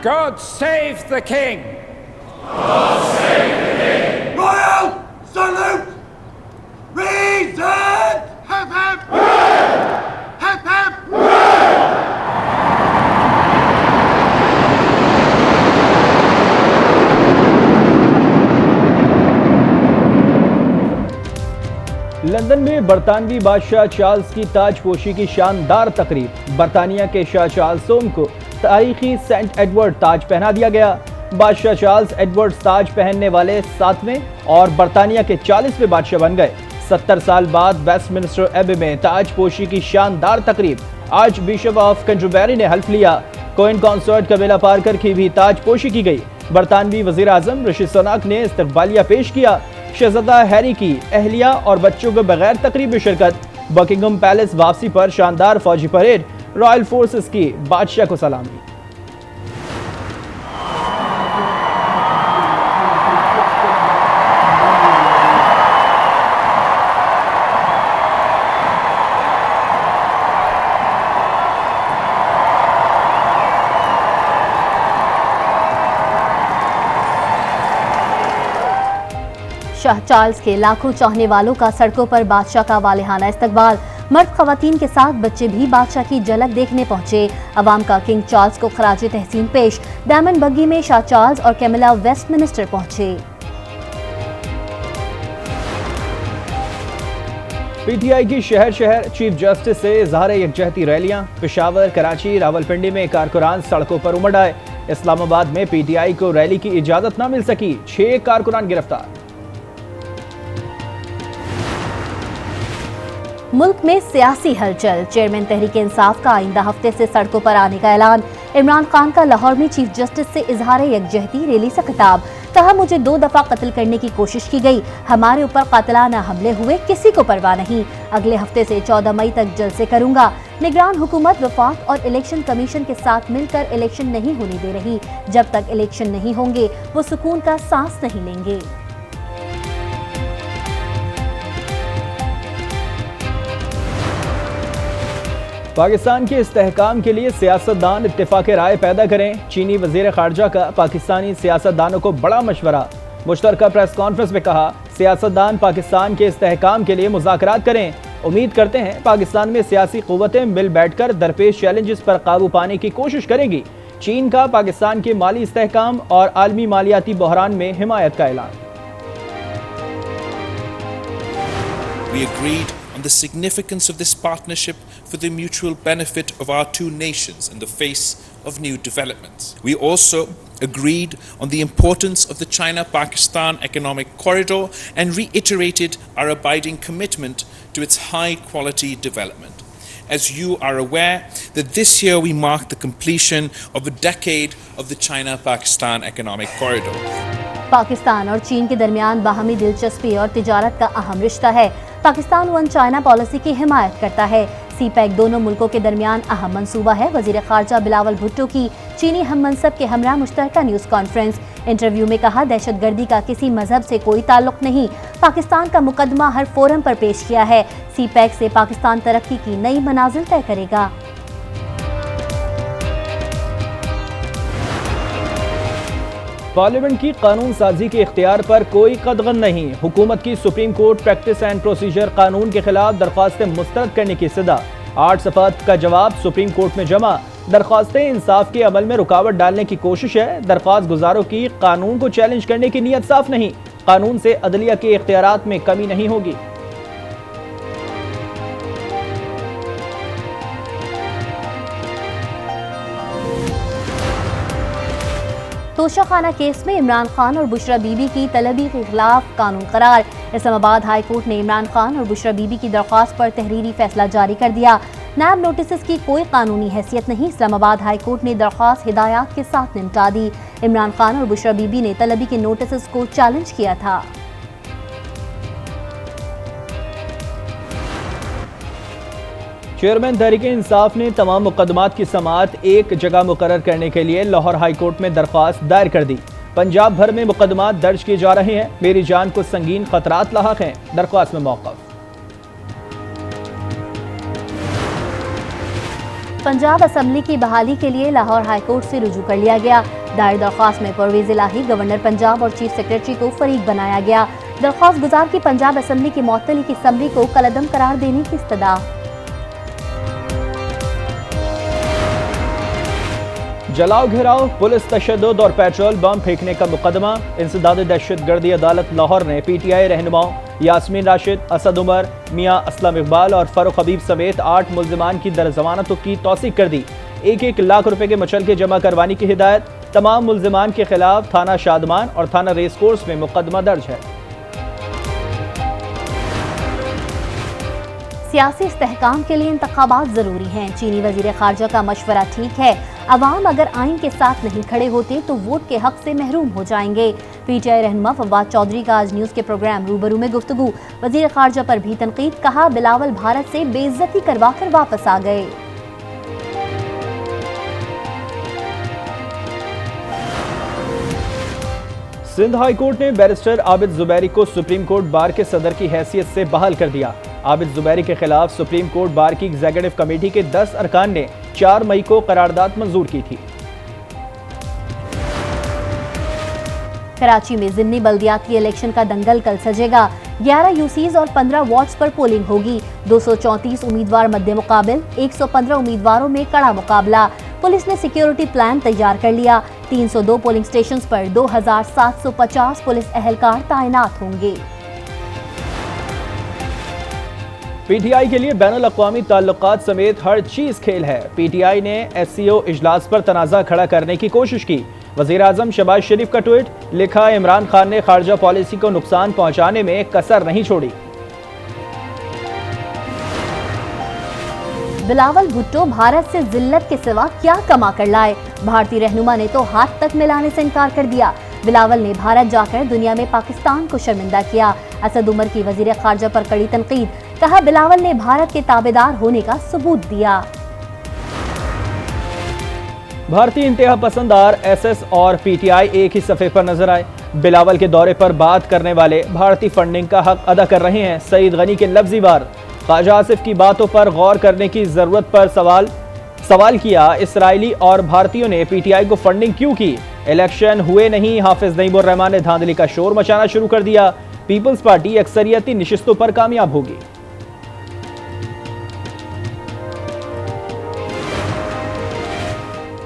God save the king! God save the king! Royal salute! Reason! Hep hep! Hep hep! London में बरतानवी बादशाह Charles की ताजपोशी की शानदार तकरीब। बरतानिया के शाह चार्ल्स को तारीखी सेंट एडवर्ड ताज पहना दिया गया। बादशाह चार्ल्स एडवर्ड ताज पहनने वाले 7वें और बरतानिया के 40वें बादशाह बन गए। 70 साल बाद वेस्टमिंस्टर एबे में ताजपोशी की शानदार तकरीब। आज बिशप ऑफ कैंटरबरी ने हल्फ लिया। कोइन कॉन्सर्ट कबीला पार्कर की भी ताजपोशी की गई। बरतानवी वजीर आजम ऋषि सुनक ने इस्तकबालिया पेश किया। शहजादा हैरी की अहलिया और बच्चों के बगैर तकरीब में शिरकत। बकिंगम पैलेस वापसी पर शानदार फौजी परेड। रॉयल फोर्सेस की बादशाह को सलामी। शाह चार्ल्स के लाखों चाहने वालों का सड़कों पर बादशाह का वालिहाना इस्तकबाल। मर्द खवातीन के साथ बच्चे भी बादशाह की झलक देखने पहुंचे। अवाम का किंग चार्ल्स को खराज तहसीन पेश। डायमंड बग्गी में शाह चार्ल्स और कैमिला वेस्टमिनिस्टर पहुंचे। पीटीआई की शहर शहर चीफ जस्टिस से इजहार यकजहती रैलियां। पेशावर, कराची, रावलपिंडी में कारकुनान सड़कों पर उमड़ आए। इस्लामाबाद में पीटीआई को रैली की इजाजत न मिल सकी। 6 कारकुनान गिरफ्तार। मुल्क में सियासी हलचल। चेयरमैन तहरीक इंसाफ का आइंदा हफ्ते से सड़कों पर आने का ऐलान। इमरान खान का लाहौर में चीफ जस्टिस से इजहार यकजहती रैली से खिताब। कहा, मुझे 2 दफा कत्ल करने की कोशिश की गई। हमारे ऊपर कातिलाना हमले हुए, किसी को परवाह नहीं। अगले हफ्ते से 14 मई तक जलसे करूंगा। निगरान हुकूमत वफाक और इलेक्शन कमीशन के साथ मिलकर इलेक्शन नहीं होने दे रही। जब तक इलेक्शन नहीं होंगे वो सुकून का सांस नहीं लेंगे। पाकिस्तान के इस्तेहकाम के लिए सियासतदान इत्तेफाक राय पैदा करें। चीनी वजीर खारजा का पाकिस्तानी सियासतदानों को बड़ा मशवरा। मुश्तरका प्रेस कॉन्फ्रेंस में कहा, सियासतदान पाकिस्तान के इस्तेहकाम के लिए मुज़ाकरात करें। उम्मीद करते हैं पाकिस्तान में सियासी क़ुव्वतें मिल बैठकर दरपेश चैलेंजेस पर काबू पाने की कोशिश करेंगी। चीन का पाकिस्तान के माली इस्तेहकाम और आलमी मालियाती बहरान में हिमायत का ऐलान। We agreed on the significance of this partnership for the mutual benefit of our two nations in the face of new developments. We also agreed on the importance of the China-Pakistan economic corridor and reiterated our abiding commitment to its high-quality development. As you are aware, that this year we mark the completion of a decade of the China-Pakistan economic corridor. Pakistan और चीन के दरमियान बाहमी दिलचस्पी और तिजारत का अहम रिश्ता है। पाकिस्तान वन चाइना पॉलिसी की हिमायत करता है। सीपैक दोनों मुल्कों के दरमियान अहम मंसूबा है। वजीर खारजा बिलावल भुट्टो की चीनी हम मनसब के हमरा मुश्तरका न्यूज़ कॉन्फ्रेंस। इंटरव्यू में कहा, दहशतगर्दी का किसी मजहब से कोई ताल्लुक नहीं। पाकिस्तान का मुकदमा हर फोरम पर पेश किया है। सीपैक से पाकिस्तान तरक्की की नई मनाजिल तय करेगा। पार्लियामेंट की कानून साजी के इख्तियार पर कोई कदगन नहीं। हुकूमत की supreme court practice and procedure कानून के खिलाफ दरख्वास्तें मुस्तरद करने की सदा। 8 सफ़ात का जवाब सुप्रीम कोर्ट में जमा। दरख्वास्तें इंसाफ के अमल में रुकावट डालने की कोशिश है। दरख्वास्त गुजारों की कानून को चैलेंज करने की नीयत साफ नहीं। कानून से अदलिया के इख्तियारात में कमी नहीं होगी। तोशाखाना केस में इमरान खान और बुशरा बीबी की तलबी के खिलाफ कानून करार। इस्लामाबाद हाई कोर्ट ने इमरान खान और बुशरा बीबी की दरख्वास्त पर तहरीरी फैसला जारी कर दिया। नायब नोटिस की कोई कानूनी हैसियत नहीं। इस्लामाबाद हाई कोर्ट ने दरख्वास्त हिदायत के साथ निपटा दी। इमरान खान और बुशरा बीबी ने तलबी के नोटिस को चैलेंज किया था। चेयरमैन तहरीक इंसाफ ने तमाम मुकदमात की समाअत एक जगह मुकर्रर करने के लिए लाहौर हाई कोर्ट में दरख्वास्त दायर कर दी। पंजाब भर में मुकदमात दर्ज किए जा रहे हैं। मेरी जान को संगीन खतरात लाहक हैं। दरख्वास्त में मौक़िफ़। पंजाब असेंबली की बहाली के लिए लाहौर हाईकोर्ट से रुजू कर लिया गया। दायर दरख्वास्त में परवेज इलाही, गवर्नर पंजाब और चीफ सेक्रेटरी को फरीक बनाया गया। दरख्वास्त गुजार की पंजाब असेंबली की मुअत्तली की समरी को कलअदम करार देने की इस्तदा। जलाओ घेराव, पुलिस तशद्दुद और पेट्रोल बम फेंकने का मुकदमा। इंसदाद दहशतगर्दी अदालत लाहौर ने PTI रहनुमाओं यास्मीन राशिद, असद उमर, मियां असलम इकबाल और फरूख हबीब समेत 8 मुल्जिमान की दरजमानतों की तौसीक कर दी। 1-1 लाख रुपए के मचलके जमा करवाने की हिदायत। तमाम मुल्जिमान के खिलाफ थाना शादमान और थाना रेस कोर्स में मुकदमा दर्ज है। सियासी इस्तेहकाम के लिए इंतखाबात जरूरी हैं। चीनी वजीर खारजा का मशवरा ठीक है। अवाम अगर आइन के साथ नहीं खड़े होते तो वोट के हक से महरूम हो जाएंगे। PTI रहनुमा फवाद चौधरी का आज न्यूज के प्रोग्राम रूबरू में गुफ्तगू। वजीर खारजा पर भी तनकीद, कहा बिलावल भारत से बेइज्जती करवा कर वापस आ गए। सिंध हाई कोर्ट ने बैरिस्टर आबिद जुबैरी को सुप्रीम कोर्ट बार के सदर की हैसियत से बहाल कर दिया। आबिद जुबैरी के खिलाफ सुप्रीम कोर्ट बार की एग्जीक्यूटिव कमेटी के 10 अरकान ने 4 मई को करारदाद मंजूर की थी। कराची में जिमनी बल्दियाती इलेक्शन का दंगल कल सजेगा। 11 यूसीज और 15 वार्ड्स पर पोलिंग होगी। 234 उम्मीदवार मद्दे मुकाबिल, 115 उम्मीदवारों में कड़ा मुकाबला। पुलिस ने सिक्योरिटी प्लान तैयार कर लिया। 302 पोलिंग स्टेशंस पर 2750 पुलिस एहलकार तैनात होंगे। PTI के लिए बैनुल अक़वामी ताल्लुकात समेत हर चीज खेल है। PTI ने SCO इजलास पर तनाज़ा खड़ा करने की कोशिश की। वज़ीर आज़म शहबाज शरीफ का ट्वीट, लिखा इमरान खान ने खारजा पॉलिसी को नुकसान पहुंचाने में कसर नहीं छोड़ी। बिलावल भुट्टो भारत से जिल्लत के सिवा क्या कमा कर लाए। भारतीय रहनुमा ने तो हाथ तक मिलाने से इनकार कर दिया। बिलावल ने भारत जाकर दुनिया में पाकिस्तान को शर्मिंदा किया। असद उमर की वजीर खारजा पर कड़ी तनकीद, कहा बिलावल ने भारत के ताबेदार होने का सबूत दिया। भारतीय इंतहा पसंदार SS और PTI एक ही सफ़े पर नजर आए। बिलावल के दौरे पर बात करने वाले भारतीय फंडिंग का हक अदा कर रहे हैं। सईद गनी के लफ्जी वार, ख्वाजा आसिफ की बातों पर गौर करने की जरूरत पर सवाल किया। इसराइली और भारतीयों ने PTI को फंडिंग क्यों की? इलेक्शन हुए नहीं, हाफिज नईमुर रहमान ने धांधली का शोर मचाना शुरू कर दिया। पीपल्स पार्टी अक्सरियती निशिस्तों पर कामयाब होगी।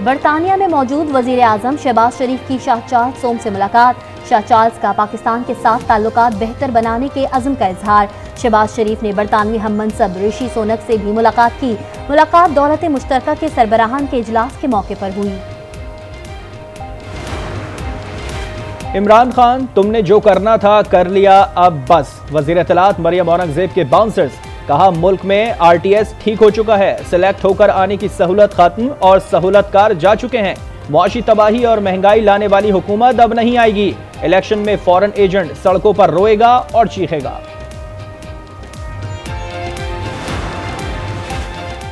बरतानिया में मौजूद वजीर आजम शहबाज शरीफ की शाह चार्ल्स सोम से मुलाकात। शाह चार्ल्स का पाकिस्तान के साथ ताल्लुकात बेहतर बनाने के अज़्म का इजहार। शहबाज शरीफ ने बरतानवी हम मनसब ऋषि सुनक से भी मुलाकात की। मुलाकात दौलत मुश्तरका के सरबराहान के इजलास के मौके पर हुई। इमरान खान, तुमने जो करना था कर लिया, अब बस। वज़ीर इत्तलात मरियम औरंगजेब के बाउंसर्स, कहा मुल्क में RTS ठीक हो चुका है। सिलेक्ट होकर आने की सहूलत खत्म और सहूलतकार जा चुके हैं। मुआशी तबाही और महंगाई लाने वाली हुकूमत अब नहीं आएगी। इलेक्शन में फॉरेन एजेंट सड़कों पर रोएगा और चीखेगा।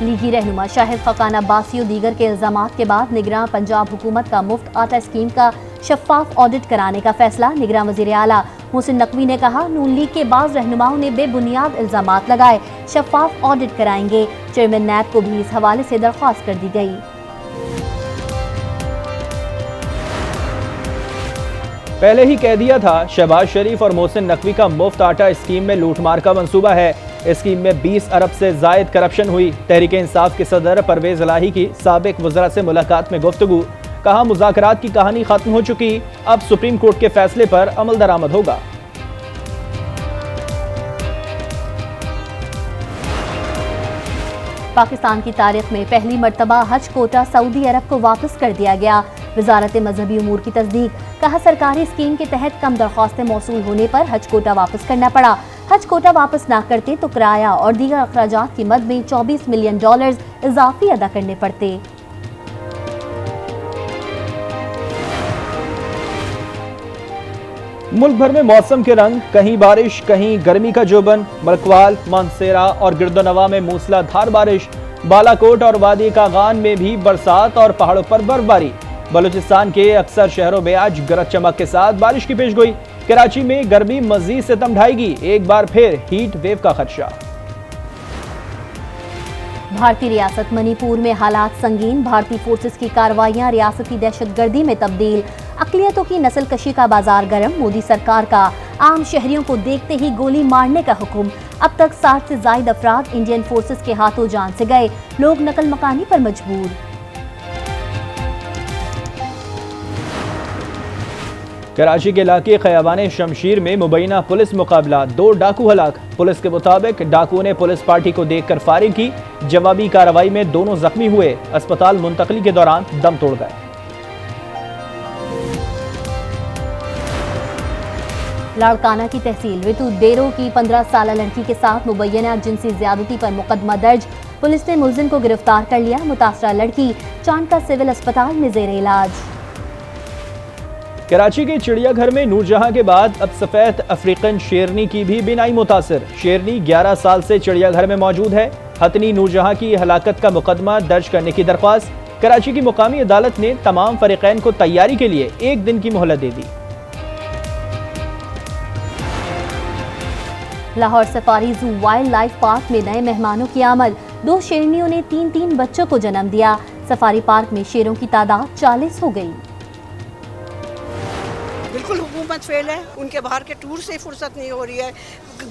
लीगी रहनुमा शाहिद खकान अब्बासी और दीगर के इल्जामात के बाद निगरान पंजाब हुकूमत का मुफ्त आटा स्कीम का शफाफ ऑडिट कराने का फैसला। निगरान वज़ीर आला मोहसिन नकवी ने कहा नून लीग के बाज़ रहनुमाओं ने बेबुनियाद इल्जामात लगाए, शफाफ ऑडिट कराएंगे। चेयरमैन नैब को भी इस हवाले से दरख्वास्त कर दी गई। पहले ही कह दिया था, शहबाज शरीफ और मोहसिन नकवी का मुफ्त आटा स्कीम में लूटमार का मंसूबा है। स्कीम में 20 अरब से जायद करप्शन हुई। तहरीक इंसाफ के सदर परवेज इलाही की साबिक वज़रा से मुलाकात में गुफ्तगू, कहा मुज़ाकरात की कहानी खत्म हो चुकी, अब सुप्रीम कोर्ट के फैसले पर अमल दरामद होगा। पाकिस्तान की तारीख में पहली मर्तबा हज कोटा सऊदी अरब को वापस कर दिया गया। वजारत मजहबी उमूर की तस्दीक, कहा सरकारी स्कीम के तहत कम दरख्वास्तें मौसूल होने पर हज कोटा वापस करना पड़ा। हज कोटा वापस ना करते तो किराया और दीगर अखराजात की मद में $24 मिलियन इजाफी अदा करने पड़ते। मुल्क भर में मौसम के रंग, कहीं बारिश कहीं गर्मी का जोबन। मलकवाल, मानसेरा और गिरदोनवा में मूसलाधार बारिश। बालाकोट और वादी कागान में भी बरसात और पहाड़ों पर बर्फबारी। बलूचिस्तान के अक्सर शहरों में आज गरज चमक के साथ बारिश की पेशगोई। कराची में गर्मी मजीद सितम ढाएगी, एक बार फिर हीट वेव का खदशा। भारतीय रियासत मणिपुर में हालात संगीन, भारतीय फोर्सेस की कार्रवाइयां रियासती दहशतगर्दी में तब्दील, अक़लियतों की नस्लकशी का बाजार गर्म, मोदी सरकार का आम शहरियों को देखते ही गोली मारने का हुक्म। अब तक 60 से ज्यादा अफराद इंडियन फोर्सेस के हाथों जान से गए, लोग नकल मकानी पर मजबूर। कराची के इलाके खयाबान शमशीर में मुबैना पुलिस मुकाबला, 2 डाकू हलाक। पुलिस के मुताबिक डाकुओं ने पुलिस पार्टी को देखकर फायरिंग की, जवाबी कार्रवाई में दोनों जख्मी हुए, अस्पताल मुंतकली के दौरान दम तोड़ गए। लाड़काना की तहसील रितु डेरो की 15 साल लड़की के साथ मुबैना जिनसी ज्यादती पर मुकदमा दर्ज, पुलिस ने मुलजिम को गिरफ्तार कर लिया। मुतासरा लड़की चांदका सिविल अस्पताल में जेर इलाज। कराची के चिड़ियाघर में नूरजहां के बाद अब सफेद अफ्रीकन शेरनी की भी बिनाई मुतासिर। शेरनी 11 साल से चिड़ियाघर में मौजूद है। हथनी नूरजहां की हलाकत का मुकदमा दर्ज करने की दरख्वास्त। कराची की मुकामी अदालत ने तमाम फरीकैन को तैयारी के लिए 1 दिन की मोहलत दे दी। लाहौर सफारी जू वाइल्ड लाइफ पार्क में नए मेहमानों की आमद, 2 शेरनियों ने 3-3 बच्चों को जन्म दिया। सफारी पार्क में शेरों की तादाद 40 हो गई। बिल्कुल हुकूमत फेल है, उनके बाहर के टूर से फुर्सत नहीं हो रही है।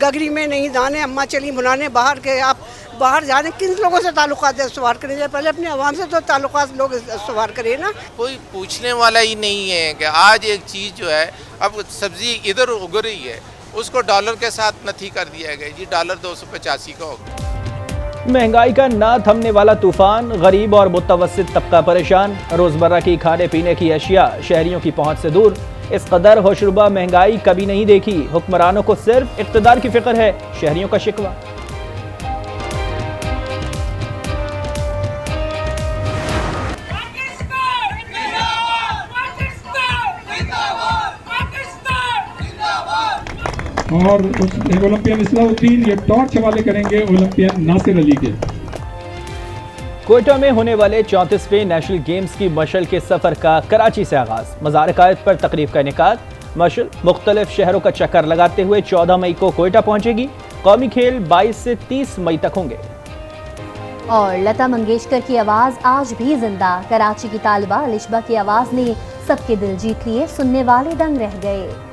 गगरी में नहीं जाने, अम्मा चली बुलाने बाहर के, आप बाहर जाने किन लोगों से ताल्लुकात सवार करें, पहले अपने आवाम से तो ताल्लुकात लोग सवार करें ना। कोई पूछने वाला ही नहीं है कि आज एक चीज़ जो है, अब सब्जी इधर उग रही है, उसको डॉलर के साथ नथी कर दिया गया जी, डॉलर 285 का हो गया। महंगाई का ना थमने वाला तूफान, गरीब और मुतवस्सित तबका परेशान। रोजमर्रा की खाने पीने की अशिया शहरियों की पहुंच से दूर। इस कदर होशरुबा महंगाई कभी नहीं देखी, हुक्मरानों को सिर्फ इक़्तिदार की फिक्र है, शहरियों का शिकवा। और ओलंपियन इस्लाहुद्दीन ये टॉर्च हवाले करेंगे ओलंपियन नासिर अली के। कोयटा में होने वाले 34वें नेशनल गेम्स की मशल के सफर का कराची से आगाज। मज़ार कायद पर तकरीब का इनेकाद। मशल मुख्तलिफ शहरों का चक्कर लगाते हुए 14 मई को कोयटा पहुंचेगी। कौमी खेल 22 से 30 मई तक होंगे। और लता मंगेशकर की आवाज आज भी जिंदा। कराची की तालिबा अलिशबा की आवाज ने सबके दिल जीत लिए, सुनने वाले दंग रह गए।